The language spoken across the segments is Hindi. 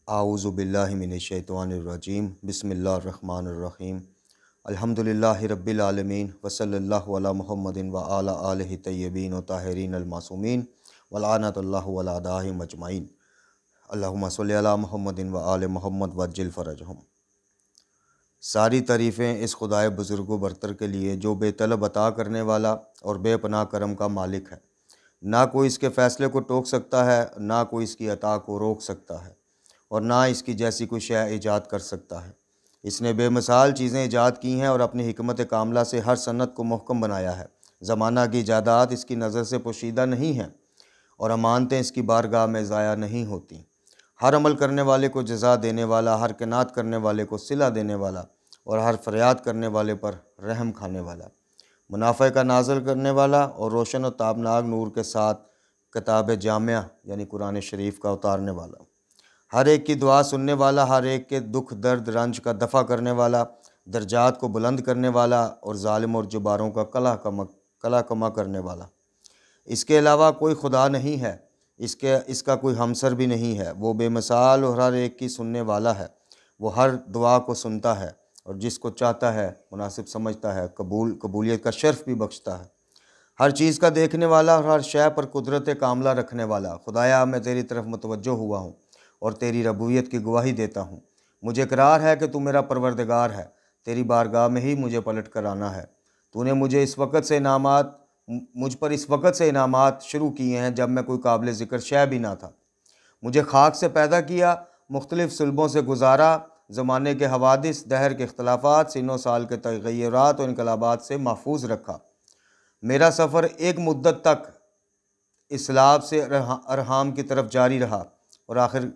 आऊज़ु बिल्लाहि मिनश्शैतानिर्रजीम बिस्मिल्लाहिर्रहमानिर्रहीम अल्हम्दुलिल्लाहि रब्बिल आलमीन व सल्लल्लाहु अला मुहम्मदिन व आला आलिहि तय्यबीन व ताहिरीन अल मासूमीन व लानतुल्लाहि अला अदाहिम अजमईन अल्लाहुम्मा सल्लि अला मुहम्मदिन व आले मुहम्मद वज्जिल फ़रजहुम। सारी तारीफ़ें इस खुदाए बुज़ुर्ग बरतर के लिए जो बेतलब अता करने वाला और बेपनाह करम का मालिक है। ना कोई इसके फ़ैसले को टोक सकता है, ना कोई इसकी अता को रोक सकता है, और ना इसकी जैसी कोई शय ईजाद कर सकता है। इसने बेमिसाल चीज़ें ईजाद की हैं और अपनी हिकमत कामला से हर सन्नत को मुहकम बनाया है। ज़माना की इजादात इसकी नज़र से पोशीदा नहीं हैं और अमानतें इसकी बारगाह में ज़ाया नहीं होती। हर अमल करने वाले को जज़ा देने वाला, हर किनात करने वाले को सिला देने वाला और हर फरियाद करने वाले पर रहम खाने वाला, मुनाफ़े का नाज़िल करने वाला और रोशन और ताबनाक नूर के साथ किताब जामिया यानी कुरान शरीफ का उतारने वाला, हर एक की दुआ सुनने वाला, हर एक के दुख दर्द रंज का दफ़ा करने वाला, दर्जात को बुलंद करने वाला और ज़ालिम और जुबारों का कला कमा करने वाला। इसके अलावा कोई खुदा नहीं है, इसका कोई हमसर भी नहीं है। वो बेमिसाल और हर एक की सुनने वाला है। वो हर दुआ को सुनता है और जिसको चाहता है मुनासिब समझता है, कबूलियत का शर्फ भी बख्शता है। हर चीज़ का देखने वाला और हर शय पर कुदरत कामला रखने वाला। खुदाया, मैं तेरी तरफ मुतवज्जो हुआ हूँ और तेरी रबूबियत की गवाही देता हूँ। मुझे इकरार है कि तू मेरा परवरदिगार है। तेरी बारगाह में ही मुझे पलट कर आना है। तूने मुझ पर इस वक़्त से इनामात शुरू किए हैं जब मैं कोई काबिल ज़िक्र शय भी ना था। मुझे खाक से पैदा किया, मुख्तलिफ़ सुलबों से गुजारा, ज़माने के हवादिस, दहर के इख्तलाफात, सिनो साल के तग़य्युरात और इनकलाबात से महफूज रखा। मेरा सफ़र एक मुद्दत तक इस्लाब से अरहाम की तरफ जारी रहा और आखिर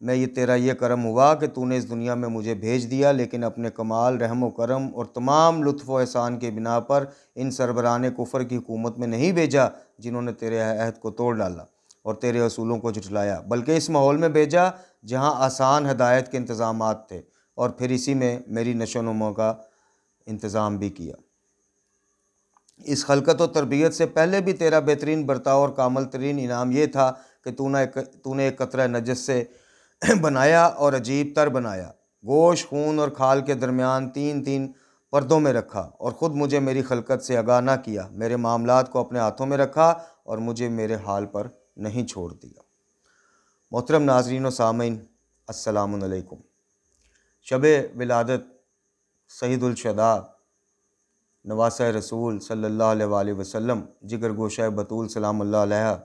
में तेरा ये करम हुआ कि तूने इस दुनिया में मुझे भेज दिया, लेकिन अपने कमाल, रहम व करम और तमाम लुत्फ़ व एहसान के बिना पर इन सरबरान कुफ़र की हुकूमत में नहीं भेजा जिन्होंने तेरे अहद को तोड़ डाला और तेरे असूलों को झुठलाया, बल्कि इस माहौल में भेजा जहाँ आसान हदायत के इंतज़ामात थे, और फिर इसी में मेरी नशो-नुमा का इंतज़ाम भी किया। इस खलकत और तरबियत से पहले भी तेरा बेहतरीन बर्ताव और कामल तरीन इनाम ये था कि तूने एक कतरा नजस से बनाया और अजीब तर बनाया, गोश, खून और खाल के दरमियान तीन तीन पर्दों में रखा और ख़ुद मुझे मेरी खलकत से आगाह ना किया। मेरे मामलात को अपने हाथों में रखा और मुझे मेरे हाल पर नहीं छोड़ दिया। मोहतरम नाज़रीन व सामीन, अस्सलामु अलैकुम। शब-ए विलादत सैयदुल शुहदा नवासा रसूल सल्लल्लाहु अलैहि वसल्लम जिगर गोशा बतूल सलामुल्लाह अलैहा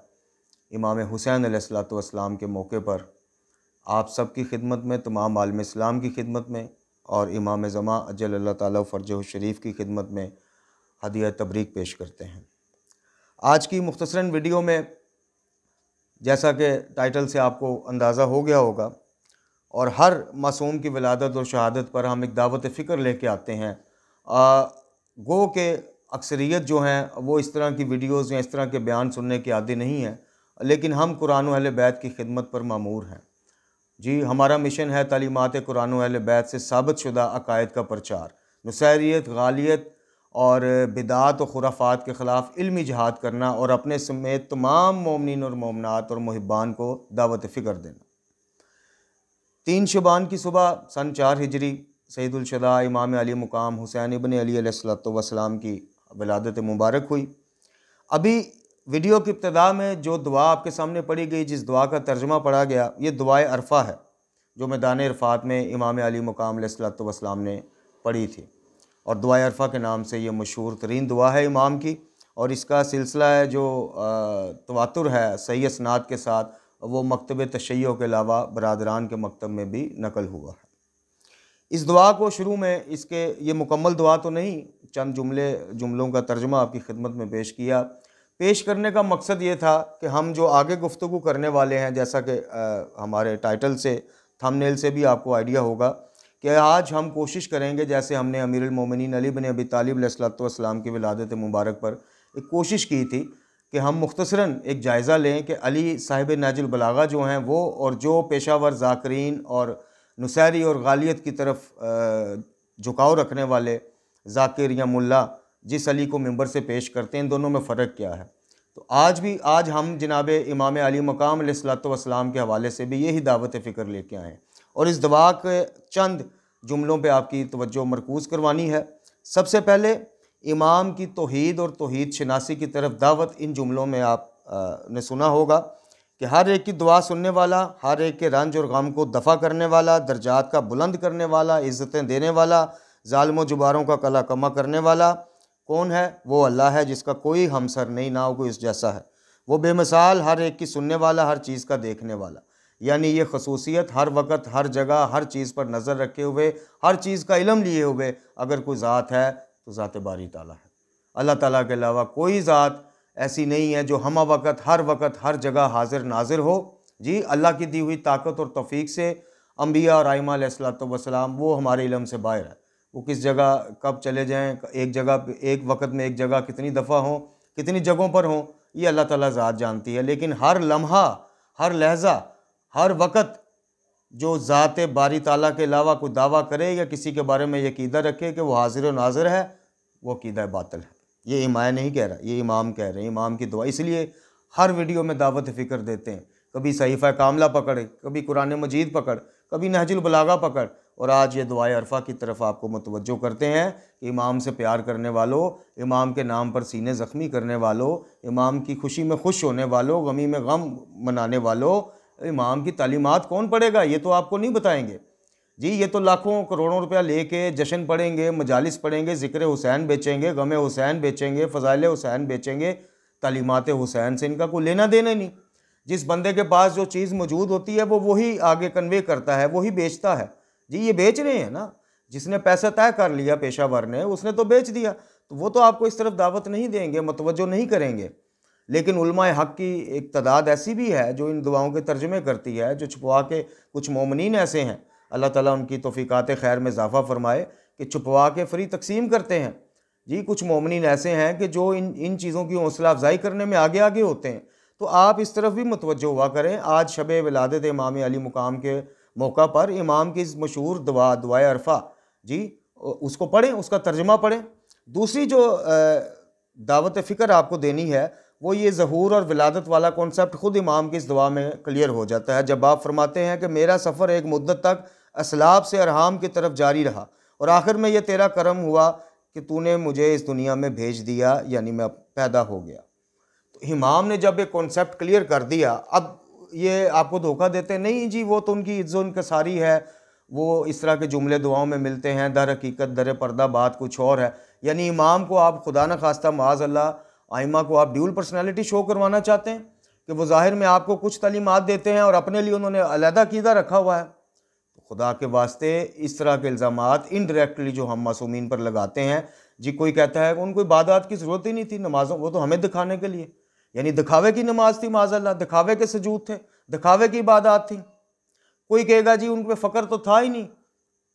इमाम हुसैन अलैहिस्सलातु वस्सलाम के मौके पर आप सब की खिदमत में, तमाम आलम इस्लाम की खिदमत में और इमाम ज़मा अज्जल ताला फ़रजहु शरीफ की खिदमत में हदिया तबरीक पेश करते हैं। आज की मुख्तसरन वीडियो में, जैसा कि टाइटल से आपको अंदाज़ा हो गया होगा, और हर मासूम की विलादत और शहादत पर हम एक दावत फ़िक्र लेके आते हैं। गो के अक्सरियत जो हैं वो इस तरह की वीडियोज़ या इस तरह के बयान सुनने के आदी नहीं हैं, लेकिन हम कुरान व अहले बैत की खिदमत पर मामूर हैं। जी, हमारा मिशन है तालीमात कुरान व अहले बैत से साबित शुदा अकायद का प्रचार, नुसैरियत, गालियत और बिदात व खुराफात के ख़िलाफ़ इल्मी जिहाद करना और अपने समेत तमाम मोमिनीन और मोमिनात और मुहिब्बान को दावत फ़िक्र देना। 3 शबान की सुबह सन 4 हिजरी सैयदुल शुहदा इमाम अली मुकाम हुसैन इब्न अली अलैहिस्सलातु वस्सलाम की विलादत मुबारक हुई। अभी वीडियो की इब्तिदा में जो दुआ आपके सामने पढ़ी गई, जिस दुआ का तर्जुमा पढ़ा गया, ये दुआए अरफ़ा है जो मैदान अरफ़ात में इमाम अली मुकाम अलैहिस्सलातु वस्सलाम ने पढ़ी थी, और दुआए अरफ़ा के नाम से ये मशहूर तरीन दुआ है इमाम की, और इसका सिलसिला है जो तवातुर है सही इसनाद के साथ, वो मकतब तशय्यो के अलावा बरादरान के मकतब में भी नकल हुआ है। इस दुआ को शुरू में ये मुकम्मल दुआ तो नहीं, चंद जुमलों का तर्जुमा आपकी खिदमत में पेश करने का मकसद ये था कि हम जो आगे गुफ्तगू करने वाले हैं, जैसा कि हमारे टाइटल से, थंबनेल से भी आपको आइडिया होगा कि आज हम कोशिश करेंगे, जैसे हमने अमीरुल मोमिनीन अली बिन अबी तालिब अलैहिस्सलातु वस्सलाम की विलादत मुबारक पर एक कोशिश की थी कि हम मुख्तसरन एक जायज़ा लें कि अली साहिब नहजुल बलागा जो हैं वो, और जो पेशावर ज़ाकिरीन और नुसैरी और गालियत की तरफ झुकाव रखने वाले ज़ाकिर या मुल्ला जिस अली को मिंबर से पेश करते हैं, इन दोनों में फ़र्क क्या है, तो आज हम जनाब इमाम अली मकाम अलैहिस्सलातु वस्सलाम के हवाले से भी यही दावत फ़िक्र लेके आए हैं और इस दवा के चंद जुमलों पे आपकी तवज्जो मरकूज़ करवानी है। सबसे पहले इमाम की तौहीद और तौहीद शनासी की तरफ दावत। इन जुमलों में आप ने सुना होगा कि हर एक की दुआ सुनने वाला, हर एक के रंज और गम को दफ़ा करने वाला, दर्जात का बुलंद करने वाला, इज़्ज़तें देने वाला, ज़ालिम व जुबारों का कला कमा करने वाला कौन है? वो अल्लाह है, जिसका कोई हमसर नहीं, ना कोई इस जैसा है। वो बेमिसाल, हर एक की सुनने वाला, हर चीज़ का देखने वाला। यानी ये खसूसियत हर वक्त, हर जगह, हर चीज़ पर नज़र रखे हुए, हर चीज़ का इल्म लिए हुए अगर कोई ज़ात है तो ज़ात बारी ताला है। अल्लाह ताला के अलावा कोई ज़ात ऐसी नहीं है जो हम वक्त, हर जगह हाजिर नाजिर हो। जी, अल्लाह की दी हुई ताकत और तौफीक से अम्बिया और आइमा अलैहिस्सलातु वस्सलाम वो हमारे इल्म से बाहर है। वो किस जगह कब चले जाएं, एक जगह एक वक्त में एक जगह कितनी दफ़ा हों, कितनी जगहों पर हों, ये अल्लाह ताला ज़ात जानती है। लेकिन हर लम्हा, हर लहजा, हर वक्त जो ज़ात बारी ताला के अलावा कोई दावा करे या किसी के बारे में ये अक़ीदा रखे कि वो हाजिर व नाज़िर है, वो अक़ीदा बातिल है। ये इमाम नहीं कह रहा, ये इमाम कह रहे हैं, इमाम की दुआ। इसलिए हर वीडियो में दावत फ़िक्र देते हैं। कभी सहीफ़ा कामला पकड़, कभी कुरान मजीद पकड़, कभी नहजुल बलागा पकड़, और आज ये दुआए अरफ़ा की तरफ आपको मुतवज्जो करते हैं कि इमाम से प्यार करने वालों, इमाम के नाम पर सीने ज़ख्मी करने वालों, इमाम की खुशी में खुश होने वालों, गमी में गम मनाने वालों, इमाम की तालीमात कौन पढ़ेगा? ये तो आपको नहीं बताएंगे जी। ये तो लाखों करोड़ों रुपया लेके जश्न पढ़ेंगे, मजालिस पढ़ेंगे, ज़िक्र हुसैन बेचेंगे, गम हुसैन बेचेंगे, फ़ज़ाइल हुसैन बेचेंगे, तालीमात हुसैन से इनका कोई लेना देना नहीं। जिस बंदे के पास जो चीज़ मौजूद होती है वो वही आगे कन्वे करता है, वही बेचता है। जी, ये बेच रहे हैं ना, जिसने पैसा तय कर लिया पेशावर ने, उसने तो बेच दिया, तो वो तो आपको इस तरफ दावत नहीं देंगे, मुतवज्जो नहीं करेंगे। लेकिन उलमाए हक़ की एक तादाद ऐसी भी है जो इन दुआओं के तर्जुमे करती है, जो छुपवा के, कुछ मोमिनीन ऐसे हैं, अल्लाह ताला उनकी तौफ़ीक़ात खैर में इजाफ़ा फ़रमाए, कि छुपवा के फ़्री तकसीम करते हैं। जी, कुछ मोमिनीन ऐसे हैं कि जो इन चीज़ों की हौसला अफजाई करने में आगे आगे होते हैं। तो आप इस तरफ भी मुतवज्जो हुआ करें। आज शब विलादत इमाम अली मुकाम के मौका पर इमाम की इस मशहूर दुआए अरफ़ा, जी, उसको पढ़ें, उसका तर्जुमा पढ़ें। दूसरी जो दावत फ़िक्र आपको देनी है वो ये ज़हूर और विलादत वाला कॉन्सेप्ट खुद इमाम की इस दुआ में क्लियर हो जाता है, जब आप फरमाते हैं कि मेरा सफ़र एक मुद्दत तक असलाब से अरहाम की तरफ जारी रहा और आखिर में यह तेरा करम हुआ कि तूने मुझे इस दुनिया में भेज दिया, यानी मैं पैदा हो गया। तो इमाम ने जब एक कॉन्सेप्ट क्लियर कर दिया, अब ये आपको धोखा देते नहीं जी, वो तो उनकी इज़्ज़त इनकसारी है, वो इस तरह के जुमले दुआओं में मिलते हैं, दर हकीकत दर पर्दा बात कुछ और है। यानी इमाम को आप खुदा न खास्ता माज़अल्लाह आइमा को आप ड्यूल पर्सनैलिटी शो करवाना चाहते हैं कि वो ज़ाहिर में आपको कुछ तालीमात देते हैं और अपने लिए उन्होंने अलहदा क़ीदा रखा हुआ है। तो खुदा के वास्ते इस तरह के इल्ज़ामात इनडायरेक्टली जो हम मासूमीन पर लगाते हैं, जी, कोई कहता है कि उनको इबादत की ज़रूरत ही नहीं थी, नमाज़ों, वो तो हमें दिखाने के लिए, यानी दिखावे की नमाज थी, माज़अल्लाह, दिखावे के सजूद थे, दिखावे की इबादत थी। कोई कहेगा जी उन पर फ़क्र तो था ही नहीं,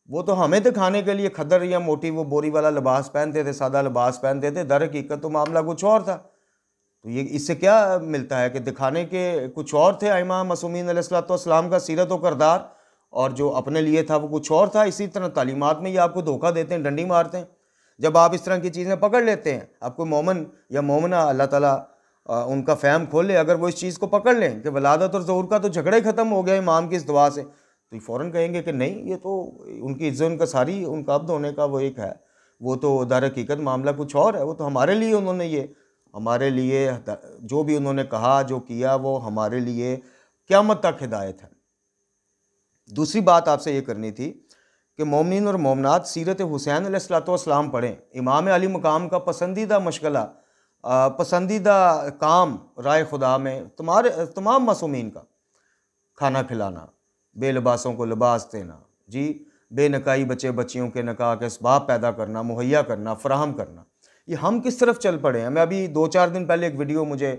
वो तो हमें दिखाने के लिए खदर या मोटी वो बोरी वाला लिबास पहनते थे, सादा लिबास पहनते थे, दर हकीकत तो मामला कुछ और था। तो ये इससे क्या मिलता है कि दिखाने के कुछ और थे आइमा मासूमीन अलैहिस्सलाम का सीरत व किरदार, और जो अपने लिए था वो कुछ और था। इसी तरह तालीमात में ये आपको धोखा देते हैं, डंडी मारते हैं। जब आप इस तरह की चीज़ें पकड़ लेते हैं, आपको मोमन या मोमना अल्लाह ताला उनका फ़हम खोले, अगर वो इस चीज़ को पकड़ लें कि वलादत और ज़हूर का तो झगड़ा ही ख़त्म हो गया इमाम की इस दुआ से, तो फ़ौरन कहेंगे कि नहीं, ये तो उनकी इज़्ज़त इनकसारी, उनका अब्द होने का वो एक है, वो तो दर हकीकत मामला कुछ और है। वो तो हमारे लिए उन्होंने हमारे लिए जो भी उन्होंने कहा, जो किया, वो हमारे लिए क़यामत तक हिदायत है। दूसरी बात आपसे ये करनी थी कि मोमिन और मोमनात सीरत हुसैन अलैहिस्सलाम पढ़ें। इमाम अली मकाम का पसंदीदा मशगला, पसंदीदा काम राय खुदा में तमाम मासूमीन का खाना खिलाना, बेलिबासों को लिबास देना, जी, बेनकाई बच्चे बच्चियों के नकाह के इसबाब पैदा करना, मुहैया करना, फ़राहम करना। ये हम किस तरफ चल पड़े हैं? मैं अभी 2-4 दिन पहले एक वीडियो मुझे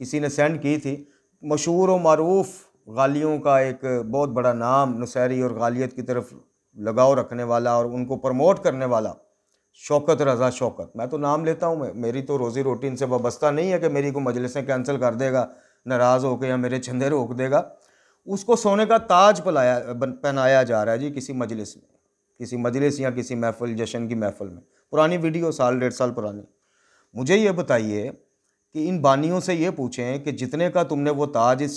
किसी ने सेंड की थी। मशहूर व मारूफ गालियों का एक बहुत बड़ा नाम, नुसैरी और गालियत की तरफ लगाव रखने वाला और उनको प्रमोट करने वाला शौकत रज़ा शौकत। मैं तो नाम लेता हूँ, मेरी तो रोज़ी रोटी इनसे वाबस्ता नहीं है कि मेरी को मजलिसें कैंसिल कर देगा नाराज़ होकर या मेरे चंदे रोक देगा। उसको सोने का ताज पहनाया जा रहा है जी, किसी मजलिस में, किसी मजलिस या किसी महफिल, जश्न की महफिल में। पुरानी वीडियो, 1-1.5 साल पुरानी। मुझे ये बताइए कि इन बानियों से ये पूछें कि जितने का तुमने वो ताज इस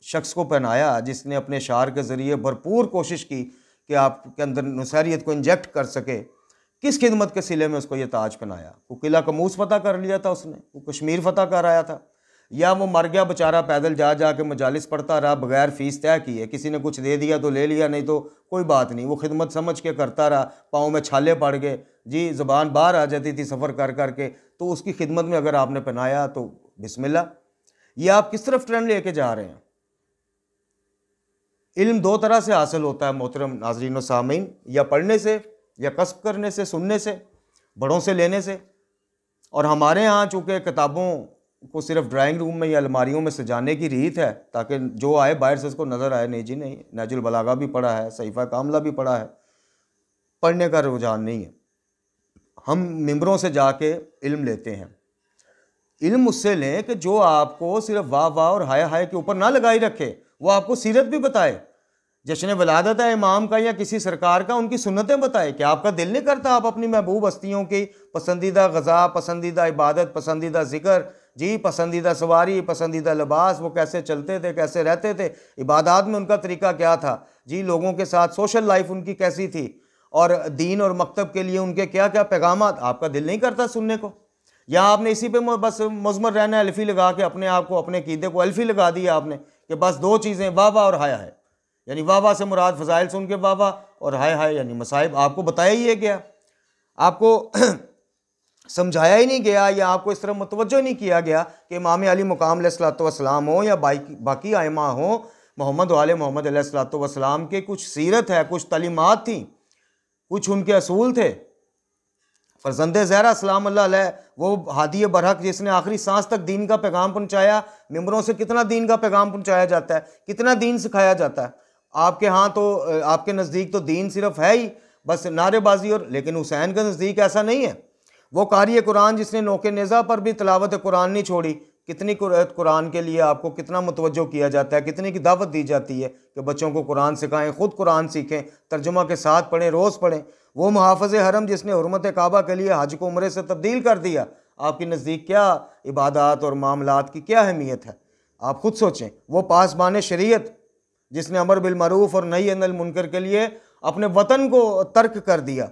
शख्स को पहनाया जिसने अपने शार के ज़रिए भरपूर कोशिश की कि आपके अंदर नुसैरियत को इंजेक्ट कर सके, किस खिदमत के सिले में उसको ये ताज पहनाया? वो किला कमूस फतह कर लिया था उसने, वो कश्मीर फतह कर आया था, या वो मर गया बेचारा पैदल जा जा के मजालिस पढ़ता रहा बगैर फ़ीस तय किए, किसी ने कुछ दे दिया तो ले लिया, नहीं तो कोई बात नहीं, वो खिदमत समझ के करता रहा, पाँव में छाले पड़ गए जी, ज़बान बाहर आ जाती थी सफ़र कर कर के, तो उसकी खिदमत में अगर आपने पहनाया तो बिस्मिल्लाह। ये आप किस तरफ ट्रेंड लेके जा रहे हैं? इल्म दो तरह से हासिल होता है मोहतरम नाज़रीन व सामीन, या पढ़ने से, या कस्ब करने से, सुनने से, बड़ों से लेने से। और हमारे यहाँ चूँकि किताबों को सिर्फ ड्राइंग रूम में या अलमारियों में सजाने की रीत है ताकि जो आए बाहर से उसको नज़र आए, नहीं जी नहीं, नहजुल बलागा भी पढ़ा है, सहीफ़ा कामला भी पढ़ा है, पढ़ने का रुझान नहीं है। हम मिंबरों से जाके इल्म लेते हैं। इल्म उससे लें कि जो आपको सिर्फ वाह वाह और हाय हाय के ऊपर ना लगाई रखे, वो आपको सीरत भी बताए, जश्न विलादत है इमाम का या किसी सरकार का, उनकी सुन्नतें बताए। क्या आपका दिल नहीं करता आप अपनी महबूब हस्तियों की पसंदीदा ग़ज़ा, पसंदीदा इबादत, पसंदीदा ज़िक्र, जी पसंदीदा सवारी, पसंदीदा लिबास, वो कैसे चलते थे, कैसे रहते थे, इबादत में उनका तरीका क्या था, जी लोगों के साथ सोशल लाइफ उनकी कैसी थी, और दीन और मकतब के लिए उनके क्या क्या पैगामात, आपका दिल नहीं करता सुनने को? या आपने इसी पे बस मुज़मर रहना है, अल्फ़ी लगा के अपने आप को, अपने कीदे को अल्फ़ी लगा दिया आपने कि बस दो चीज़ें, वाह वाह और हाय हाय, यानी वाह वाह से मुराद फ़ज़ाइल सुन के वाह वाह, और हाय हाय यानी मसाइब। आपको बताया ही है गया, आपको समझाया ही नहीं गया, या आपको इस तरह मुतवज्जो नहीं किया गया कि इमाम अली मुकाम अलैहिस्सलातु वस्सलाम हो या बाकी आइमा हो, मोहम्मद वाले मोहम्मद अलैहिस्सलातु वस्सलाम के कुछ सीरत है, कुछ तालीमात थी, कुछ उनके असूल थे। फरजंदे ज़हरा सलाम अल्लाह अलैह, वो हादी बरहक जिसने आखिरी सांस तक दीन का पैगाम पहुँचाया, मिंबरों से कितना दीन का पैगाम पहुँचाया जाता है, कितना दीन सिखाया जाता है। आपके यहाँ तो, आपके नज़दीक तो दीन सिर्फ है ही बस नारेबाजी और, लेकिन हुसैन के नज़दीक ऐसा नहीं है। वो कारी कुरान जिसने नोके नेज़ा पर भी तिलावत कुरान नहीं छोड़ी, कितनी कुरान के लिए आपको कितना मुतवज्जो किया जाता है, कितनी की दावत दी जाती है कि बच्चों को कुरान सिखाएं, ख़ुद कुरान सीखें, तर्जुमा के साथ पढ़ें, रोज़ पढ़ें। वो मुहाफ़िज़ हरम जिसने हुर्मत काबा के लिए हज को उम्रे से तब्दील कर दिया, आपके नज़दीक क्या इबादत और मामलात की क्या अहमियत है, आप ख़ुद सोचें। वो पासबान शरीयत जिसने अमर बिल मरूफ़ और नही अनिल मुनकर के लिए अपने वतन को तर्क कर दिया,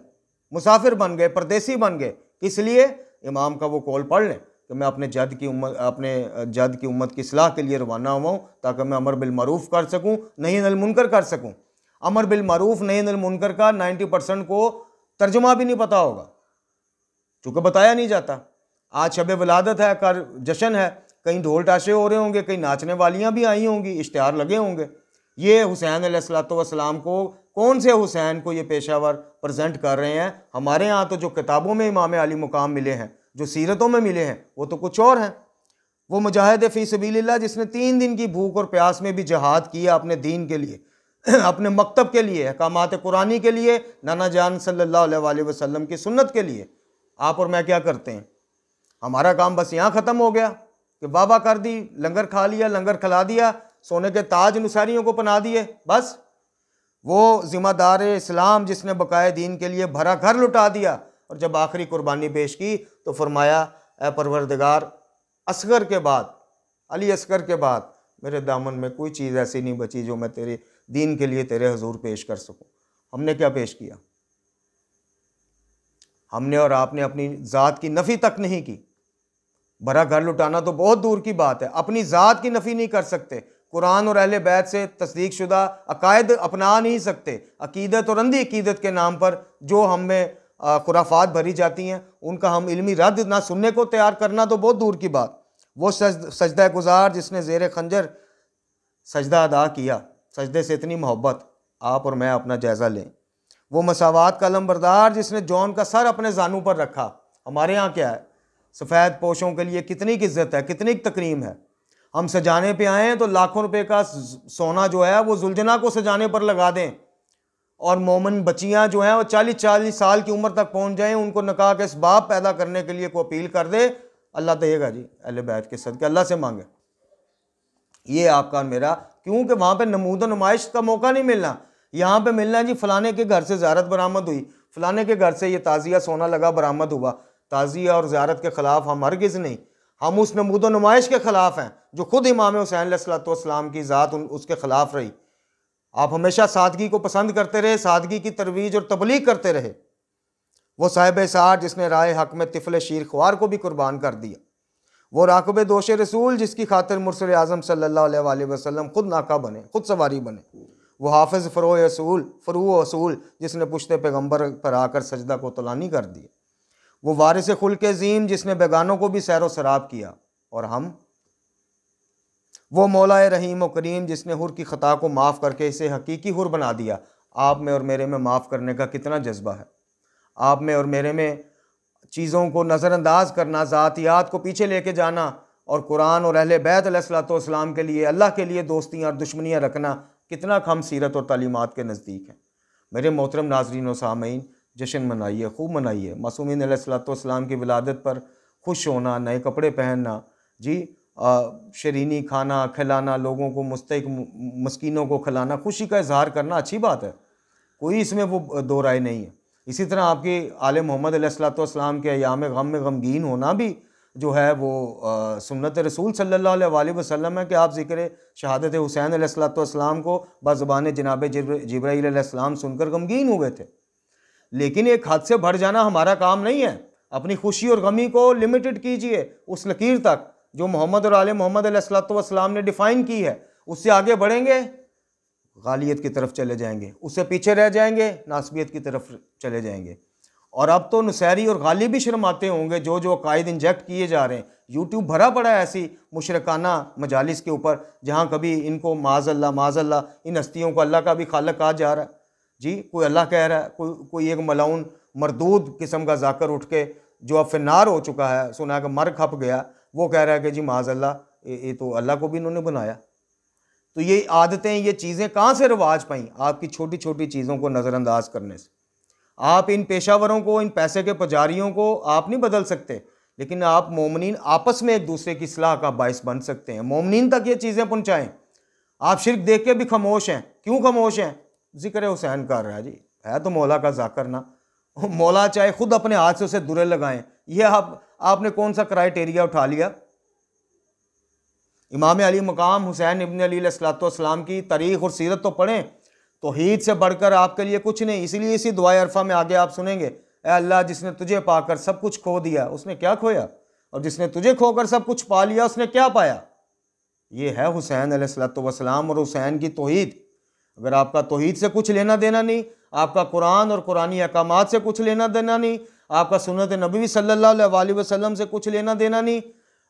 मुसाफिर बन गए, परदेसी बन गए, किस लिए? इमाम का वो कौल पढ़ लें कि मैं अपने जद की उम्मत की इस्लाह के लिए रवाना हुआ हूँ ताकि मैं अमर बिल मरूफ़ कर सकूँ, नही अनिल मुनकर कर सकूँ। अमर बिल मरूफ़ नही अनिल मुनकर का 90% को तर्जुमा भी नहीं पता होगा, चूँकि बताया नहीं जाता। आज शब विलादत है, कर जश्न है, कहीं ढोल टाशे हो रहे होंगे, कहीं नाचने वालियाँ भी आई होंगी, इश्तिहार लगे होंगे। ये हुसैन अलैहिस्सलातु वस्सलाम को, कौन से हुसैन को ये पेशावर प्रेजेंट कर रहे हैं? हमारे यहाँ तो जो किताबों में इमाम अली मुकाम मिले हैं, जो सीरतों में मिले हैं, वो तो कुछ और हैं। वो मुजाहिद फ़ी सबीलिल्लाह जिसने 3 दिन की भूख और प्यास में भी जहाद किया अपने दीन के लिए, अपने मकतब के लिए, अहकामात कुरानी के लिए, नाना जान सल्लल्लाहु अलैहि वसल्लम की सुन्नत के लिए। आप और मैं क्या करते हैं? हमारा काम बस यहाँ ख़त्म हो गया कि वाह कर दी, लंगर खा लिया, लंगर खिला दिया, सोने के ताज नुसारियों को पहना दिए, बस। वो ज़िम्मेदार इस्लाम जिसने बकाए दीन के लिए भरा घर लुटा दिया, और जब आखिरी कुर्बानी पेश की तो फरमाया, ए परवरदिगार, असगर के बाद, अली असगर के बाद मेरे दामन में कोई चीज़ ऐसी नहीं बची जो मैं तेरे दीन के लिए तेरे हुजूर पेश कर सकूं। हमने क्या पेश किया? हमने और आपने अपनी ज़ात की नफ़ी तक नहीं की। भरा घर लुटाना तो बहुत दूर की बात है, अपनी ज़ात की नफ़ी नहीं कर सकते। कुरान और अहले बैत से तस्दीक शुदा अकायद अपना नहीं सकते। अकीदत और अंधी अकीदत के नाम पर जो हम में खुराफात भरी जाती हैं, उनका हम इल्मी रद्द ना सुनने को तैयार करना तो बहुत दूर की बात। वो सजदा गुजार जिसने ज़ेर खंजर सजदा अदा किया, सजदे से इतनी मोहब्बत, आप और मैं अपना जायज़ा लें। वो मसावात का लंबरदार जिसने जौन का सर अपने जानू पर रखा। हमारे यहाँ क्या है? सफ़ेद पोशों के लिए कितनी की इज्जत है, कितनी तकरीम है। हम सजाने पे आए हैं तो लाखों रुपए का सोना जो है वो जुलझना को सजाने पर लगा दें, और मोमिन बच्चियां जो हैं वो 40-40 साल की उम्र तक पहुंच जाएं, उनको निकाह के इसबाब पैदा करने के लिए को अपील कर दे, अल्लाह देगा जी, अहले बैत के सदके अल्लाह से मांगे। ये आपका मेरा, क्योंकि वहाँ पे नमूद नुमाइश का मौका नहीं मिलना। यहाँ पे मिलना जी फलाने के घर से ज़ियारत बरामद हुई, फलाने के घर से ये ताज़िया सोना लगा बरामद हुआ। ताज़िया और ज़ियारत के ख़िलाफ़ हम हरगिज़ नहीं। हम उस नमूद व नुमाइश के ख़िलाफ़ हैं जो खुद इमाम हुसैन अलैहिस्सलाम की ज़ात उसके ख़िलाफ़ रही। आप हमेशा सादगी को पसंद करते रहे, सादगी की तरवीज और तबलीग करते रहे। वो साहिब सार जिसने राय हक में तिफल शीर ख्वार को भी कुर्बान कर दिया। वो राकब दोश रसूल जिसकी खातिर मुरसल आज़म सल्लल्लाहु अलैहि वसल्लम खुद नाका बने, खुद सवारी बने। वो हाफिज़ फ़रू असूल जिसने पुश्ते पैगम्बर पर आकर सजदा को तलानी कर दिया। वो वारिस खुल्क अज़ीम जिसने बेगानों को भी सैरो सराब किया। और हम वो मौलाए रहीम और करीम जिसने हुर की ख़ता को माफ़ करके इसे हकीकी हुर बना दिया। आप में और मेरे में माफ़ करने का कितना जज्बा है। आप में और मेरे में चीज़ों को नज़रअंदाज करना, ज़ातियात को पीछे लेके जाना और कुरान और अहले बैत अलैहिस्सलाम के लिए, अल्लाह के लिए दोस्तियाँ और दुश्मनियाँ रखना कितना कम सीरत और तालीमात के नज़दीक है। मेरे मोहतरम नाज़रीन व सामीन, जश्न मनाइए, खूब मनाइए। मासूमीन अलैहिस्सलाम की विलादत पर खुश होना, नए कपड़े पहनना, जी शरीनी खाना खिलाना, लोगों को मुस्तहिक मस्कीनों को खिलाना, खुशी का इजहार करना अच्छी बात है, कोई इसमें वो दो राय नहीं है। इसी तरह आपके आले मोहम्मद अलैहिस्सलाम के अयाम गम में गमगीन होना भी जो है वो सुन्नत रसूल सल्लल्लाहु अलैहि वसल्लम है कि आप ज़िक्र शहादत हुसैन अलैहिस्सलाम को बज़बान जनाब जिब्राईल अलैहिस्सलाम सुनकर गमगीन हो गए थे। लेकिन एक हद से बढ़ जाना हमारा काम नहीं है। अपनी खुशी और गमी को लिमिटेड कीजिए उस लकीर तक जो मोहम्मद और आले मोहम्मद अलैहिस्सलाम ने डिफ़ाइन की है। उससे आगे बढ़ेंगे गालियत की तरफ चले जाएंगे, उससे पीछे रह जाएंगे नासबियत की तरफ चले जाएंगे। और अब तो नुसैरी और गाली भी शर्माते होंगे जो जो अकायद इंजेक्ट किए जा रहे हैं। यूट्यूब भरा पड़ा है ऐसी मुशरकाना मजालिस के ऊपर जहाँ कभी इनको माज़अल्लाह इन हस्तियों को अल्लाह का भी खालक कहा जा रहा है। जी कोई अल्लाह कह रहा है, कोई एक मलाउन मरदूद किस्म का जाकर उठ के जो अब फिन्नार हो चुका है, सुना कि मर खप गया, वो कह रहा है कि जी माज़अल्लाह ये तो अल्लाह को भी इन्होंने बनाया। तो ये आदतें, ये चीज़ें कहाँ से रिवाज पाई? आपकी छोटी छोटी चीज़ों को नज़रअंदाज करने से। आप इन पेशावरों को, इन पैसे के पुजारियों को आप नहीं बदल सकते, लेकिन आप मोमिनीन आपस में एक दूसरे की सलाह का बाइस बन सकते हैं। मोमिनीन तक ये चीज़ें पहुँचाएँ। आप शिर्क देख के भी खामोश हैं। क्यों खामोश हैं? जिक्र हुसैन कर रहा है जी, है तो मौला का जाकर ना। मौला चाहे खुद अपने हाथ से उसे दुरे लगाएं। ये आपने कौन सा क्राइटेरिया उठा लिया? इमाम अली मकाम हुसैन इब्न अली अलैहिस्सलाम की तारीख़ और सीरत तो पढ़ें। तौहीद से बढ़कर आपके लिए कुछ नहीं। इसलिए इसी दुआए अरफा में आगे आप सुनेंगे, ए अल्लाह जिसने तुझे पाकर सब कुछ खो दिया उसने क्या खोया, और जिसने तुझे खोकर सब कुछ पा लिया उसने क्या पाया। ये है हुसैन अलैहिस्सलाम और हुसैन की तौहीद। अगर आपका तौहीद से कुछ लेना देना नहीं, आपका कुरान और कुरानी अहकामात से कुछ लेना देना नहीं, आपका सुन्नत नबी सल्लल्लाहु अलैहि वसल्लम से कुछ लेना देना नहीं,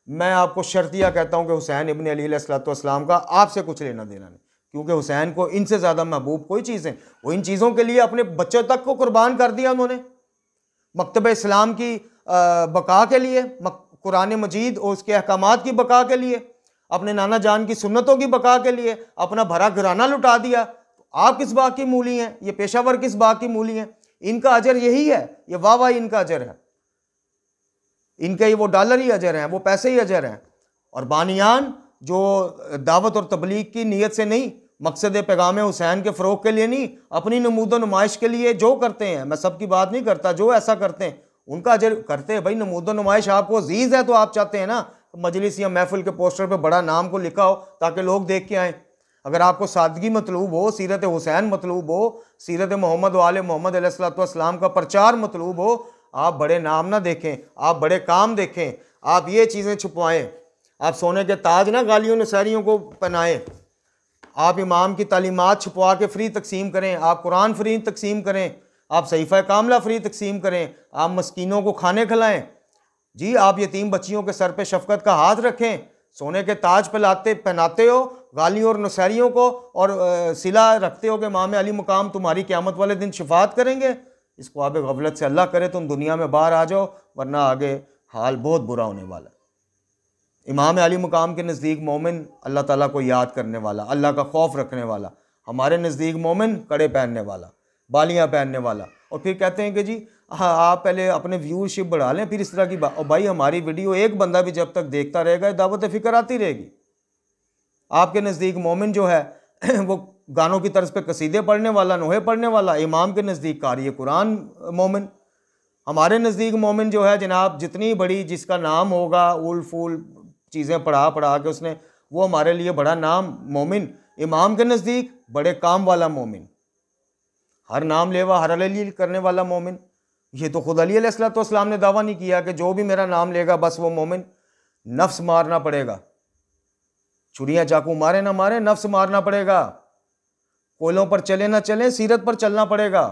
मैं आपको शर्तिया कहता हूँ कि हुसैन इब्न अली अलैहिस्सलाम का आपसे कुछ लेना देना नहीं। क्योंकि हुसैन को इनसे ज़्यादा महबूब कोई चीज़ है। वो इन चीज़ों के लिए अपने बच्चों तक को कुर्बान कर दिया उन्होंने। मकतब इस्लाम की बका के लिए, कुरान मजीद और उसके अहकामात की बका के लिए, अपने नाना जान की सुन्नतों की बका के लिए अपना भरा घराना लुटा दिया। तो आप किस बात की मूली हैं? ये पेशावर किस बात की मूली हैं? इनका अजर यही है, ये वाह इनका अजर है, इनके वो डॉलर ही अजर हैं, वो पैसे ही अजर हैं। और बानियान जो दावत और तबलीग की नीयत से नहीं, मकसद पैगाम हुसैन के फ़रोग के लिए नहीं, अपनी नमूद व नुमाइश के लिए जो करते हैं, मैं सबकी बात नहीं करता, जो ऐसा करते हैं उनका अजर करते हैं। भाई नमूद व नुमाइश आपको अजीज़ है तो आप चाहते हैं ना मजलिस या महफिल के पोस्टर पे बड़ा नाम को लिखा हो ताकि लोग देख के आएँ। अगर आपको सादगी मतलूब हो, सीरत हुसैन मतलूब हो, सीरत मोहम्मद वाले मोहम्मद अलैहिस्सलाम का प्रचार मतलूब हो, आप बड़े नाम ना देखें, आप बड़े काम देखें। आप ये चीज़ें छुपवाएं। आप सोने के ताज ना गालियों नसारियों को पहनाएं। आप इमाम की तालीमात छुपवा के फ्री तकसीम करें, आप कुरान फ्री तकसीम करें, आप सहीफ़ा कामला फ्री तकसीम करें, आप मस्कीनों को खाने खिलाएं। जी आप यतीम बच्चियों के सर पे शफकत का हाथ रखें, सोने के ताज पहनाते हो गालियों और नसारियों को, और सिला रखते हो कि इमाम अली मुकाम तुम्हारी क़यामत वाले दिन शिफात करेंगे। इसको आप गफलत से अल्लाह करे तुम दुनिया में बाहर आ जाओ, वरना आगे हाल बहुत बुरा होने वाला है। इमाम अली मुकाम के नज़दीक मोमिन अल्लाह ताला को याद करने वाला, अल्लाह का खौफ रखने वाला। हमारे नज़दीक मोमिन कड़े पहनने वाला, बालियाँ पहनने वाला। और फिर कहते हैं कि जी हाँ आप पहले अपने व्यूअरशिप बढ़ा लें फिर इस तरह की बात। और भाई हमारी वीडियो एक बंदा भी जब तक देखता रहेगा दावत फ़िक्र आती रहेगी। आपके नज़दीक मोमिन जो है वो गानों की तर्ज पे कसीदे पढ़ने वाला, नोहे पढ़ने वाला, इमाम के नज़दीक कारी कुरान मोमिन। हमारे नज़दीक मोमिन जो है जनाब, जितनी बड़ी जिसका नाम होगा, उल फूल चीज़ें पढ़ा पढ़ा के उसने, वो हमारे लिए बड़ा नाम मोमिन। इमाम के नज़दीक बड़े काम वाला मोमिन, हर नाम लेवा हर अली करने वाला मोमिन। ये तो खुद अली अलैहिस्सलाम ने दावा नहीं किया कि जो भी मेरा नाम लेगा बस वो मोमिन। नफ्स मारना पड़ेगा, छुरियां चाकू मारे ना मारे, नफ्स मारना पड़ेगा। कोयलों पर चले ना चले, सीरत पर चलना पड़ेगा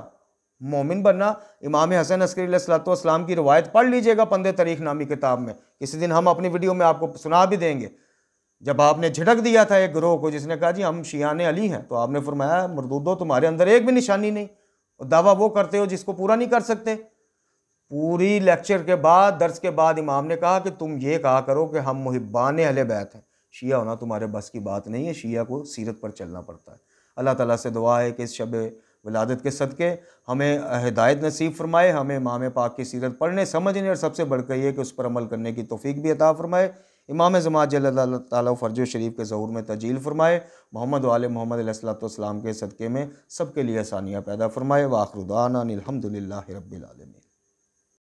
मोमिन बनना। इमाम हसन अस्करी अलैहिस्सलाम की रिवायत पढ़ लीजिएगा पंदे तारीख नामी किताब में, किसी दिन हम अपनी वीडियो में आपको सुना भी देंगे। जब आपने झटक दिया था एक गिरोह को जिसने कहा जी हम शियान अली हैं, तो आपने फरमाया मरदूदो तुम्हारे अंदर एक भी निशानी नहीं, और दावा वो करते हो जिसको पूरा नहीं कर सकते। पूरी लेक्चर के बाद, दर्स के बाद इमाम ने कहा कि तुम ये कहा करो कि हम मुहिब्बान अहले बैत हैं। शिया होना तुम्हारे बस की बात नहीं है, शिया को सीरत पर चलना पड़ता है। अल्लाह ताला से दुआ है कि इस शब विलादत के सदक़े हमें हिदायत नसीब फरमाए, हमें इमाम पाक की सीरत पढ़ने समझने और सबसे बढ़कर ये कि उस पर अमल करने की तौफीक भी अता फरमाए। इमाम ज़मात जल्लल्लाहु ताला फ़र्ज शरीफ के ज़हूर में तजील फरमाए। मोहम्मद वाले मोहम्मद अलैहिस्सलाम के सदक़े में सबके लिए आसानियाँ पैदा फरमाए। व आखिर दाना अनिल हम्दुलिल्लाहि रब्बिल आलमीन।